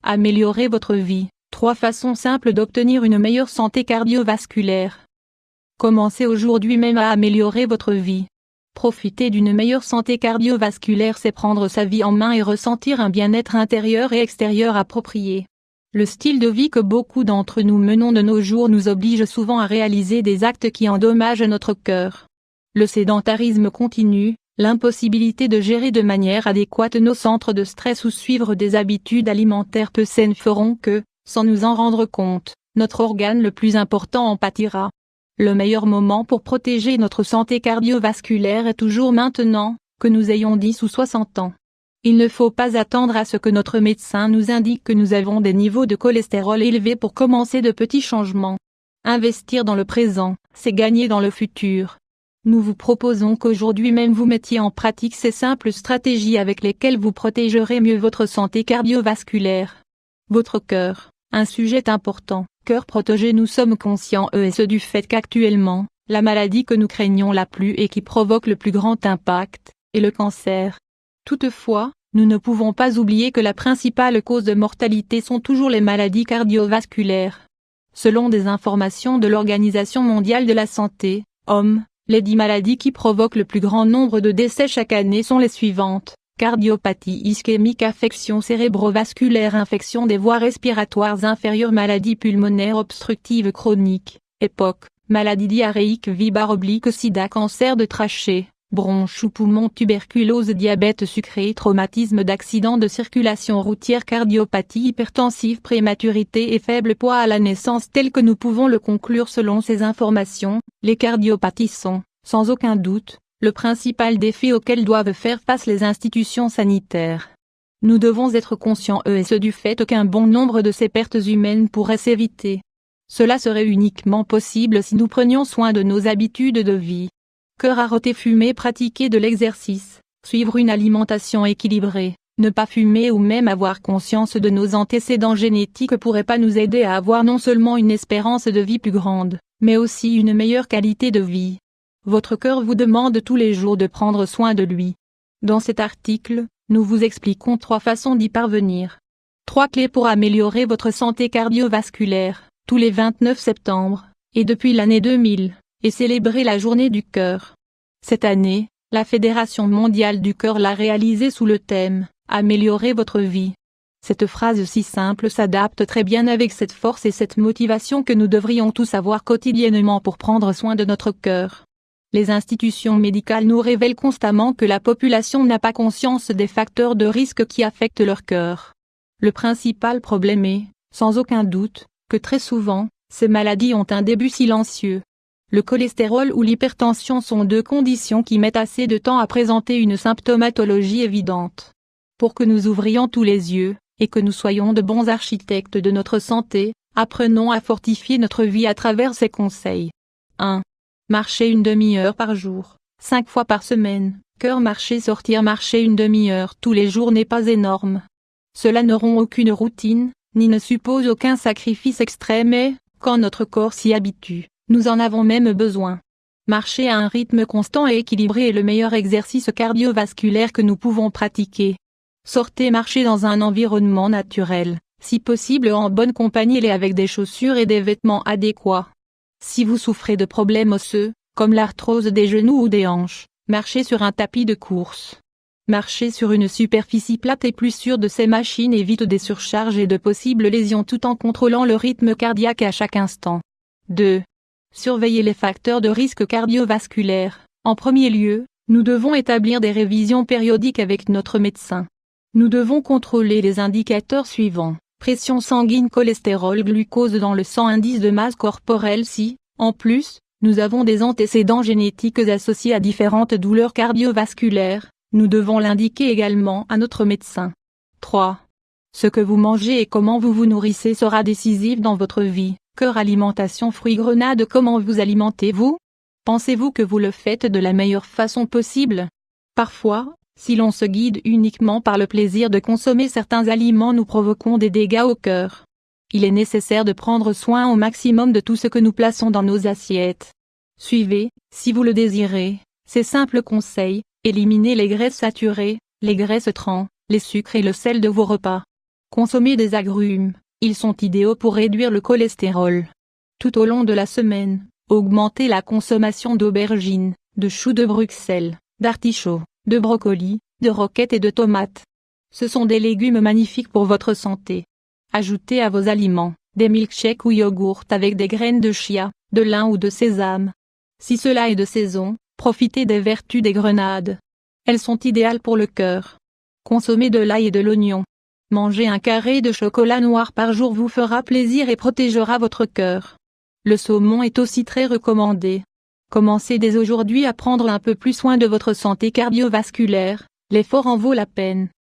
Améliorer votre vie. 3 façons simples d'obtenir une meilleure santé cardiovasculaire. Commencez aujourd'hui même à améliorer votre vie. Profiter d'une meilleure santé cardiovasculaire, c'est prendre sa vie en main et ressentir un bien-être intérieur et extérieur approprié. Le style de vie que beaucoup d'entre nous menons de nos jours nous oblige souvent à réaliser des actes qui endommagent notre cœur. Le sédentarisme continu, l'impossibilité de gérer de manière adéquate nos centres de stress ou suivre des habitudes alimentaires peu saines feront que, sans nous en rendre compte, notre organe le plus important en pâtira. Le meilleur moment pour protéger notre santé cardiovasculaire est toujours maintenant, que nous ayons 10 ou 60 ans. Il ne faut pas attendre à ce que notre médecin nous indique que nous avons des niveaux de cholestérol élevés pour commencer de petits changements. Investir dans le présent, c'est gagner dans le futur. Nous vous proposons qu'aujourd'hui même vous mettiez en pratique ces simples stratégies avec lesquelles vous protégerez mieux votre santé cardiovasculaire. Votre cœur, un sujet important. Cœur protégé, nous sommes conscients du fait qu'actuellement, la maladie que nous craignons la plus et qui provoque le plus grand impact, est le cancer. Toutefois, nous ne pouvons pas oublier que la principale cause de mortalité sont toujours les maladies cardiovasculaires. Selon des informations de l'Organisation mondiale de la santé, OMS, les 10 maladies qui provoquent le plus grand nombre de décès chaque année sont les suivantes: cardiopathie ischémique, affection cérébrovasculaire, infection des voies respiratoires inférieures, maladie pulmonaire obstructive chronique, EPOC, maladie diarrhéique VIH/SIDA, cancer de trachée, bronches ou poumons, tuberculose, diabète sucré, traumatisme d'accident de circulation routière, cardiopathie hypertensive, prématurité et faible poids à la naissance. Tel que nous pouvons le conclure selon ces informations, les cardiopathies sont, sans aucun doute, le principal défi auquel doivent faire face les institutions sanitaires. Nous devons être conscients du fait qu'un bon nombre de ces pertes humaines pourraient s'éviter. Cela serait uniquement possible si nous prenions soin de nos habitudes de vie. Cœur, arrêter fumer, pratiquer de l'exercice, suivre une alimentation équilibrée, ne pas fumer ou même avoir conscience de nos antécédents génétiques pourrait pas nous aider à avoir non seulement une espérance de vie plus grande, mais aussi une meilleure qualité de vie. Votre cœur vous demande tous les jours de prendre soin de lui. Dans cet article, nous vous expliquons 3 façons d'y parvenir. 3 clés pour améliorer votre santé cardiovasculaire. Tous les 29 septembre, et depuis l'année 2000, est célébrée la journée du cœur. Cette année, la Fédération mondiale du cœur l'a réalisée sous le thème « Améliorer votre vie ». Cette phrase si simple s'adapte très bien avec cette force et cette motivation que nous devrions tous avoir quotidiennement pour prendre soin de notre cœur. Les institutions médicales nous révèlent constamment que la population n'a pas conscience des facteurs de risque qui affectent leur cœur. Le principal problème est, sans aucun doute, que très souvent, ces maladies ont un début silencieux. Le cholestérol ou l'hypertension sont 2 conditions qui mettent assez de temps à présenter une symptomatologie évidente. Pour que nous ouvrions tous les yeux, et que nous soyons de bons architectes de notre santé, apprenons à fortifier notre vie à travers ces conseils. 1. Marcher une demi-heure par jour, 5 fois par semaine. Cœur, sortir marcher une demi-heure tous les jours n'est pas énorme. Cela n'auront aucune routine, ni ne suppose aucun sacrifice extrême et, quand notre corps s'y habitue, nous en avons même besoin. Marcher à un rythme constant et équilibré est le meilleur exercice cardiovasculaire que nous pouvons pratiquer. Sortez marcher dans un environnement naturel, si possible en bonne compagnie et avec des chaussures et des vêtements adéquats. Si vous souffrez de problèmes osseux, comme l'arthrose des genoux ou des hanches, marchez sur un tapis de course. Marcher sur une superficie plate et plus sûre de ces machines évite des surcharges et de possibles lésions tout en contrôlant le rythme cardiaque à chaque instant. 2. Surveiller les facteurs de risque cardiovasculaire. En premier lieu, nous devons établir des révisions périodiques avec notre médecin. Nous devons contrôler les indicateurs suivants: pression sanguine, cholestérol, glucose dans le sang, indice de masse corporelle. Si, en plus, nous avons des antécédents génétiques associés à différentes douleurs cardiovasculaires, nous devons l'indiquer également à notre médecin. 3. Ce que vous mangez et comment vous vous nourrissez sera décisif dans votre vie. Cœur, alimentation, fruits, grenades, comment vous alimentez-vous? Pensez-vous que vous le faites de la meilleure façon possible? Parfois, si l'on se guide uniquement par le plaisir de consommer certains aliments, nous provoquons des dégâts au cœur. Il est nécessaire de prendre soin au maximum de tout ce que nous plaçons dans nos assiettes. Suivez, si vous le désirez, ces simples conseils: éliminez les graisses saturées, les graisses trans, les sucres et le sel de vos repas. Consommez des agrumes, ils sont idéaux pour réduire le cholestérol. Tout au long de la semaine, augmentez la consommation d'aubergines, de choux de Bruxelles, d'artichauts, de brocolis, de roquettes et de tomates. Ce sont des légumes magnifiques pour votre santé. Ajoutez à vos aliments des milkshakes ou yogourts avec des graines de chia, de lin ou de sésame. Si cela est de saison, profitez des vertus des grenades. Elles sont idéales pour le cœur. Consommez de l'ail et de l'oignon. Manger un carré de chocolat noir par jour vous fera plaisir et protégera votre cœur. Le saumon est aussi très recommandé. Commencez dès aujourd'hui à prendre un peu plus soin de votre santé cardiovasculaire, l'effort en vaut la peine.